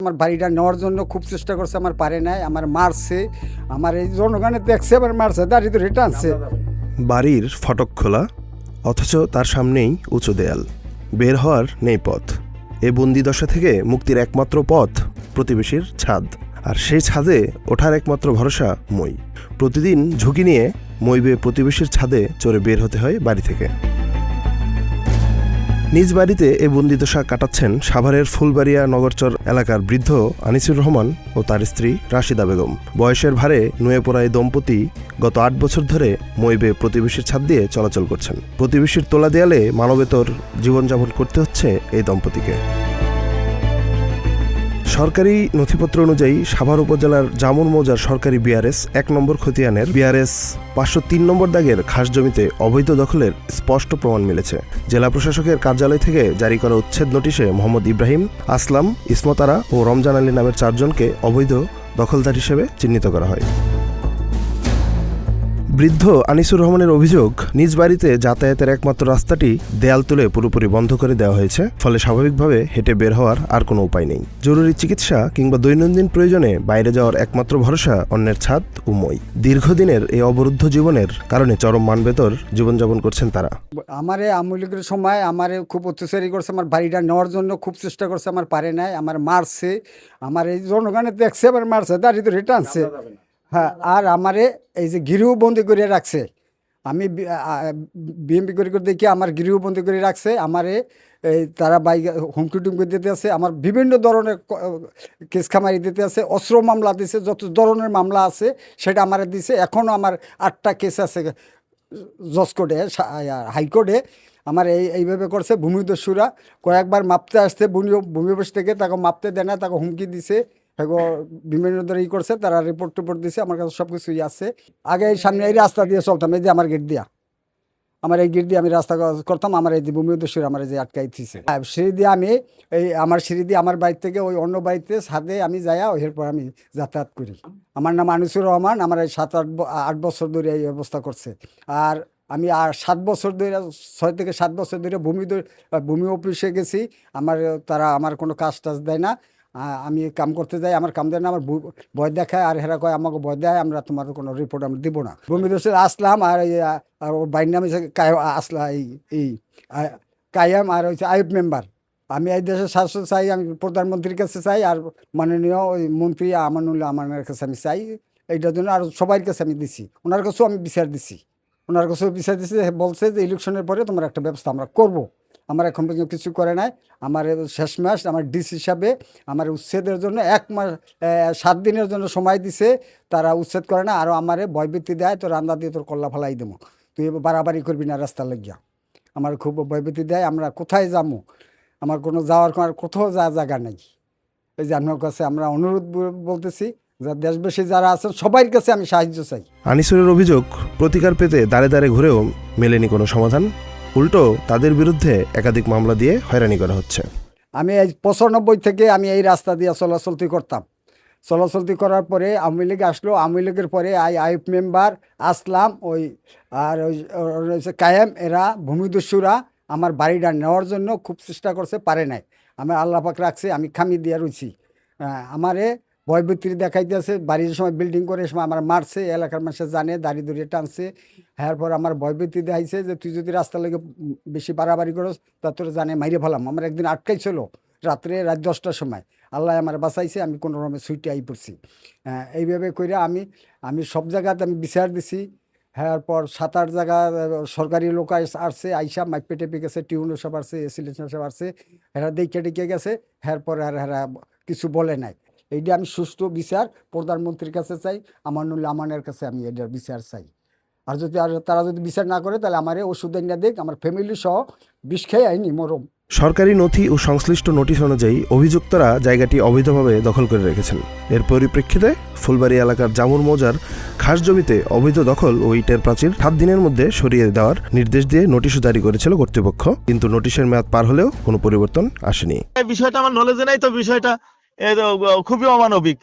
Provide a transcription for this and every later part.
আমার বাড়িটা নেওয়ার জন্য খুব চেষ্টা করছে, আমার পারে নাই, আমার মারছে, আমার এই জনগণে দেখছে, আবার মারছে, দাঁড়িয়ে তো রিটার্ন আনছে। বাড়ির ফটক খোলা, অথচ তার সামনেই উঁচু দেয়াল, বের হওয়ার নেই পথ। এ বন্দিদশা থেকে মুক্তির একমাত্র পথ প্রতিবেশীর ছাদ, আর সেই ছাদে ওঠার একমাত্র ভরসা মই। প্রতিদিন ঝুঁকি নিয়ে মই বেয়ে প্রতিবেশীর ছাদে চড়ে বের হতে হয় বাড়ি থেকে। নিজ বাড়িতে এ বন্দিদশা কাটাচ্ছেন সাভারের ফুলবাড়িয়া নগরচর এলাকার বৃদ্ধ আনিসুর রহমান ও তার স্ত্রী রাশিদা বেগম। বয়সের ভারে নুয়ে পড়া এই দম্পতি গত ৮ বছর ধরে মই বেয়ে প্রতিবেশীর ছাদ দিয়ে চলাচল করছেন। প্রতিবেশীর তোলা দেয়ালে মানবেতর জীবনযাপন করতে হচ্ছে এই দম্পতিকে। সরকারি নথিপত্র অনুযায়ী সাভার উপজেলার জামুন মৌজার সরকারি বিআরএস ১ নম্বর খতিয়ানের বিআরএস ৫০৩ নম্বর দাগের খাস জমিতে অবৈধ দখলের স্পষ্ট প্রমাণ মিলেছে। জেলা প্রশাসকের কার্যালয় থেকে জারি করা উচ্ছেদ নোটিশে মোহাম্মদ ইব্রাহিম, আসলাম, ইসমত আরা ও রমজান আলী নামের ৪ জনকে অবৈধ দখলদার হিসেবে চিহ্নিত করা হয়। বৃদ্ধ আনিসুর রহমানের অভিযোগ, নিজ বাড়িতে যাতায়াতের একমাত্র রাস্তাটি দেয়াল তুলে পুরোপুরি বন্ধ করে দেওয়া হয়েছে, ফলে স্বাভাবিকভাবে হেঁটে বের হওয়ার আর কোনো উপায় নেই। জরুরি চিকিৎসা কিংবা দৈনন্দিন প্রয়োজনে বাইরে যাওয়ার একমাত্র ভরসা অন্যের ছাদ ও মই। দীর্ঘদিনের এই অবরুদ্ধ জীবনের কারণে চরম মানবেতর জীবনযাপন করছেন তারা। আমারে আওয়ামী লীগের সময় আমারে খুব অত্যাচারী করছে, আমার বাড়িটা নেওয়ার জন্য খুব চেষ্টা করছে, আমার পারে নাই, আমার মারছে, আমার এই জনগণে দেখছে, আবার মারছে, দাঁড়িয়ে তো রিটার্ন আনছে। হ্যাঁ, আর আমারে এই যে গৃহবন্দী করে রাখছে, আমি বিএমপি করে দেখি আমার গৃহবন্দী করে রাখছে, আমারে এই তারা বাইক হুমকি টুমকি দিতে আছে, আমার বিভিন্ন ধরনের কেস খামারি দিতে আছে, অস্ত্র মামলা দিছে, যত ধরনের মামলা আছে সেটা আমারে দিছে। এখনও আমার 8টা কেস আছে জজ কোর্টে, হাইকোর্টে। আমার এইভাবে করছে। ভূমিদস্যুরা কয়েকবার মাপতে আসছে, ভূমি অফিস থেকে, তাকে মাপতে দেয় না, তাকে হুমকি দিছে, বিভিন্ন ধরে করছে, তারা রিপোর্ট টিপোর্ট দিছে, আমার কাছে সব কিছুই আছে। আগে এই সামনে এই রাস্তা দিয়ে চলতাম, এই যে আমার গেট দিয়া, আমার এই গেট দিয়ে আমি রাস্তা করতাম, আমার এই যে ভূমি উদ্দেশ্যে আমার এই যে আটকাই দিছে সিঁড়ি দিয়ে, আমি এই আমার সিঁড়ি দিয়ে আমার বাড়ি থেকে ওই অন্য বাড়িতে ছাদে আমি যাইয়া এরপর আমি যাতায়াত করি। আমার নাম আনিসুর রহমান, আমার এই 7-8 বছর ধরে এই অবস্থা করছে। আর আমি আর 7 বছর ধরে, 6 থেকে 7 বছর ধরে ভূমি অফিসে গেছি, তারা আমার কোনো কাজ টাজ দেয় না। আমি কাম করতে যাই, আমার কাম দেয় না, আমার ভয় দেখায়, আর হেরা কয় আমাকে ভয় দেয়, আমরা তোমার কোনো রিপোর্ট আমরা দিব না। ভূমিদস্যুর আসলাম, আর ওর বাইর নাম হচ্ছে আসলা, এই কায়াম, আর হচ্ছে আইব মেম্বার। আমি এই দেশের শাসন চাই, আমি প্রধানমন্ত্রীর কাছে চাই, আর মাননীয় ওই মন্ত্রী আমানুল্লাহ আমানের কাছে আমি চাই। এইটার জন্য আর সবার কাছে আমি দিছি, ওনার কাছেও আমি বিচার দিছি, ওনার কাছেও বিচার দিছি। বলছে যে ইলেকশনের পরে তোমার একটা ব্যবস্থা আমরা করবো। আমার এখন পর্যন্ত কিছু করে নাই। আমার শেষ মাস আমার ডিসি হিসাবে আমার উচ্ছেদের জন্য 1 মাস 7 দিনের জন্য সময় দিছে, তারা উচ্ছেদ করে না, আরও আমারে ভয়ভীতি দেয়, তো রান্না দিয়ে তোর কল্লা ফেলাই দেবো, তুই বাড়াবাড়ি করবি না রাস্তা লাগিয়া। আমার খুব ভয়ভীতি দেয়, আমরা কোথায় যাবো, আমার কোনো যাওয়ার কোথাও জায়গা নেই। এই যে আপনার কাছে আমরা অনুরোধ বলতেছি, দেশবাসী যারা আছেন সবার কাছে আমি সাহায্য চাই। আনিসুরের অভিযোগ, প্রতিকার পেতে দাঁড়ে দাঁড়ে ঘুরেও মেলেনি কোনো সমাধান, উল্টো তাদের বিরুদ্ধে একাধিক মামলা দিয়ে হয়রানি করা হচ্ছে। আমি এই 95 থেকে আমি এই রাস্তা দিয়ে চলাচলতি করতাম। চলাচলতি করার পরে আওয়ামী লীগ আসলো, আওয়ামী লীগের পরে আইএফ মেম্বার আসলাম, ওই আর ওই কায়েম, এরা ভূমিদস্যুরা আমার বাড়িটা নেওয়ার জন্য খুব চেষ্টা করছে, পারে নাই। আমি আল্লাহ পাক রাখছে, আমি খামি দিয়ে রয়েছি। আমারে ভয়ভীতি দেখাইতেছে, বাড়ির সময় বিল্ডিং করে সময় আমার মারছে, এলাকার মানুষে জানে, দাড়ি দড়িয়ে টানছে। এরপর আমার ভয়ভীতি দেখাইছে যে তুই যদি রাস্তার লেগে বেশি বাড়াবাড়ি করস তা তোর জানে মাইরে ফেলাম। আমার একদিন আটকাইছিল রাত 10টার সময়, আল্লাহ আমার বাঁচাইছে, আমি কোনো রকমের সুইটে আই পড়ছি। এইভাবে করে আমি সব জায়গাতে আমি বিচার দিছি। এরপর 7-8 জায়গা সরকারি লোক আসছে, আইসা মাইপে টেপে গেছে, টিউন সব আসছে, এসিলেশন সব আসছে, এরা দেখে ডেকে গেছে। এরপর আর এরা কিছু বলে নাই। এইটা আমি সুষ্ঠু বিচার প্রধানমন্ত্রীর কাছে চাই, আমানুল্লাহ আমানের কাছে আমি এটার বিচার চাই। আর তারা যদি বিচার না করে, তাহলে আমার ওষুধ এনে দেখ, আমার ফ্যামিলি সহ বিষ খেয়ে আইনি মরম। সরকারি নথি ও সংশ্লিষ্ট নোটিশ অনুযায়ী অভিযুক্তরা জায়গাটি অবৈধভাবে দখল করে রেখেছেন। এর পরিপ্রেক্ষিতে ফুলবাড়ি এলাকার জামুর মৌজার খাস জমিতে অবৈধ দখল ও ইটের প্রাচীর 7 দিনের মধ্যে সরিয়ে দেওয়ার নির্দেশ দিয়ে নোটিশও জারি করেছিল কর্তৃপক্ষ, কিন্তু নোটিশের মেয়াদ পার হলেও কোনো পরিবর্তন আসেনি। বিষয়টা আমার নলেজে নাই, তো বিষয়টা খুবই অমানবিক।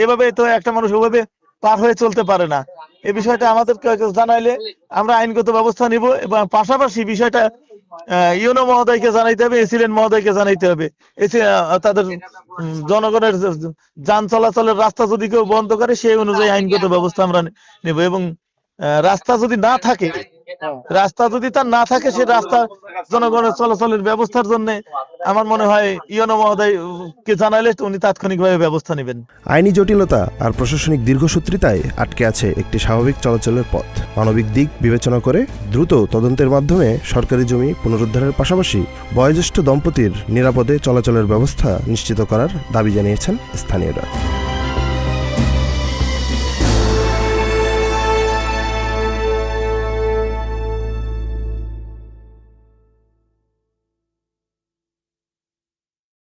এভাবে তো একটা মানুষ ওভাবে পার হয়ে চলতে পারে না। এই বিষয়টা আমাদেরকে জানাইলে আমরা আইনগত ব্যবস্থা নিব, এবং পাশাপাশি বিষয়টা ইউনো মহোদয়কে জানাইতে হবে, এসিলেন্ট মহোদয়কে জানাইতে হবে। তাদের জনগণের যান চলাচলের রাস্তা যদি কেউ বন্ধ করে সেই অনুযায়ী আইনগত ব্যবস্থা আমরা নেব। এবং রাস্তা যদি না থাকে, রাস্তা যদি তার না থাকে, সে রাস্তা জনগণের চলাচলের ব্যবস্থার জন্য আমার মনে হয় ইউনো মহোদয়কে জানাইলে উনি তাৎক্ষণিকভাবে ব্যবস্থা নেবেন। আইনি জটিলতা আর প্রশাসনিক দীর্ঘসূত্রিতায় আটকে আছে একটি স্বাভাবিক চলাচলের পথ। মানবিক দিক বিবেচনা করে দ্রুত তদন্তের মাধ্যমে সরকারি জমি পুনরুদ্ধারের পাশাপাশি বয়োজ্যেষ্ঠ দম্পতির নিরাপদে চলাচলের ব্যবস্থা নিশ্চিত করার দাবি জানিয়েছেন স্থানীয়রা।